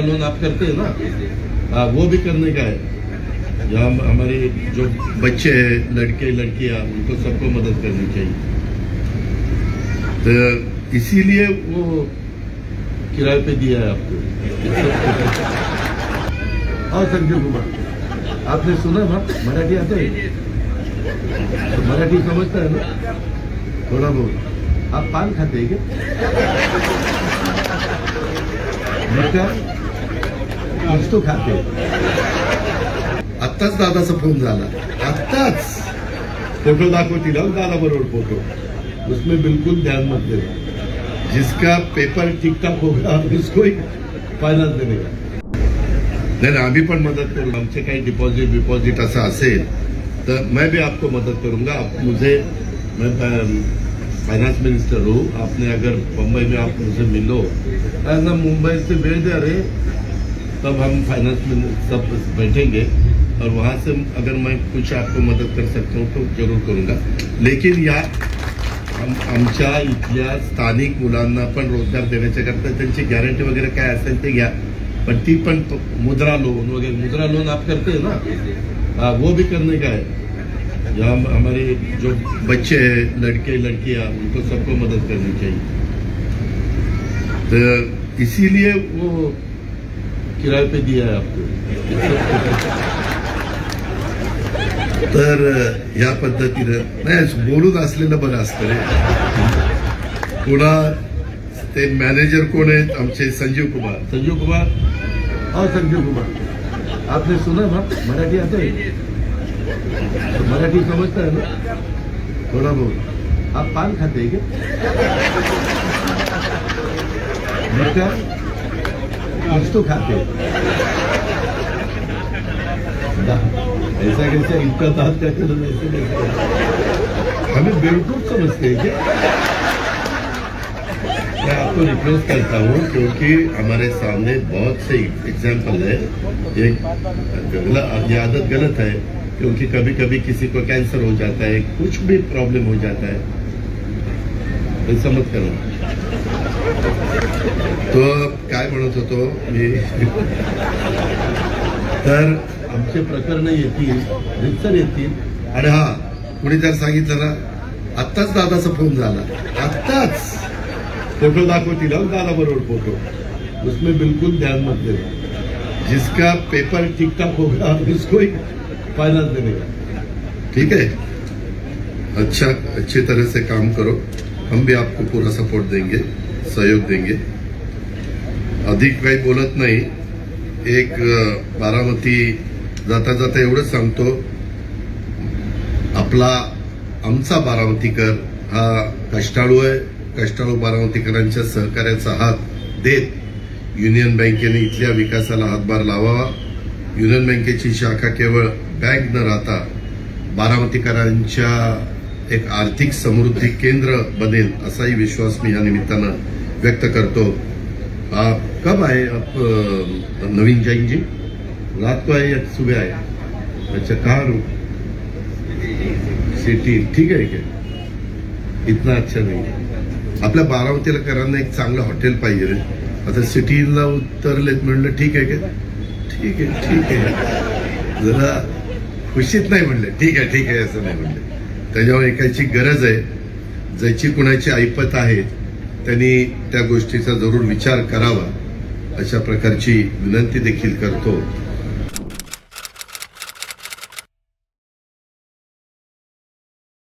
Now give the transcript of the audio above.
Loan आप करते हैं ना, वो भी करने का है। जहाँ हमारे जो बच्चे हैं, लड़के लड़कियां, उनको सबको मदद करनी चाहिए। तो इसीलिए वो किराए पे दिया है आपको। और संजय कुमार, आपने सुना ना, मराठी आता है? तो मराठी समझता है ना थोड़ा बहुत? आप पान खाते हैं क्या? मीठा कुछ तो खाते हैं। आत्ताच दादाचा फोन झाला, आत्ताच फोटो दाखवतील दादा बरोबर फोटो, उसमें बिल्कुल ध्यान मत देना। जिसका पेपर ठीक ठाक होगा उसको ही फायनान्स देने का। नहीं, आम्ही पण मदत करू। आमचे काही डिपॉझिट असं असेल तर मैं भी आपको मदद करूंगा। आप मैं फाइनेंस मिनिस्टर हूँ। आपने अगर मुंबई में आप मुझे मिलो, ना मुंबई से भेज दे रहे, तब हम फाइनेंस में सब बैठेंगे और वहां से अगर मैं कुछ आपको मदद कर सकता हूँ तो जरूर करूंगा। लेकिन या आमच्या इथल्या स्थानिक मुलांना पण रोजगार देण्याच्या करता त्यांची गॅरंटी वगैरे काय असेल ते घ्या, पण ती पण मुद्रा लोन वगैरे, मुद्रा लोन आप करते हैं ना, वो भी करने का है। जहाँ हमारे जो बच्चे हैं, लड़के लड़कियां, उनको सबको मदद करनी चाहिए। तो इसीलिए वो किराए पे दिया है आपको। तर या पद्धतीनं नाही बोलून असलेलं बरं असतं रे। पुन्हा ते मॅनेजर कोण आहेत आमचे? संजीव कुमार। संजीव कुमार और संजीव कुमार, आपने सुना ना, मराठी आता है? तो मराठी समझता है ना थोड़ा बहुत? आप पान खाते हैं क्या? मीठा कुछ तो खाते हैं। ऐसा कैसे इनका दांत क्या कर हमें बेवकूफ समझते हैं क्या? मैं आपको रिक्वेस्ट करता हूँ, क्योंकि हमारे सामने बहुत से एग्जाम्पल है। ये आदत गलत है, क्योंकि कभी कभी किसी को कैंसर हो जाता है, कुछ भी प्रॉब्लम हो जाता है, ऐसा मत करो। तो काय म्हणत होतो मी, तर आमचे प्रकरण येतील, रितसर येतील। आणि हा कुणी जर सांगितलं ना, आत्ताच दादाचा फोन झाला, आत्ताच फोटो दाखवतील दादा बरोबर फोटो, उसमें बिल्कुल ध्यान मत देना। जिसका पेपर ठीक ठाक होगा उसको ही फाइनेंस देने का। ठीक है, अच्छा, अच्छी तरह से काम करो, हम भी आपको पूरा सपोर्ट देंगे, सहयोग देंगे। अधिक काही बोलत नाही। एक बारामती जाता जाता एवढंच सांगतो, आमचा बारामतीकर हा कष्टाळू आहे। कष्टाळू बारामतीकरांच्या सहकार्याचा हात देत युनियन बँकेने इथल्या विकासाला हातभार लावावा। युनियन बँकेची शाखा केवळ बँक न राहता बारामतीकरांच्या एक आर्थिक समृद्धी केंद्र बनेल, असाही विश्वास मी या निमित्तानं व्यक्त करतो। आप कब आए? आप नवीन जैन जी रात को आए या सुबह आए? अच्छा, कहाँ सिटी? ठीक है क्या? इतना अच्छा नहीं है। आपल्या बारामतीकरांना एक चांगलं हॉटेल पाहिजे रे। आता सिटीला उतरलेत म्हणलं, ठीक आहे का? ठीक आहे, ठीक आहे, जरा खुशीत नाही म्हणले, ठीक आहे असं नाही म्हणले। त्याच्यावर एकाची गरज आहे, ज्याची कुणाची ऐपत आहे त्यांनी त्या गोष्टीचा जरूर विचार करावा, अशा प्रकारची विनंती देखील करतो।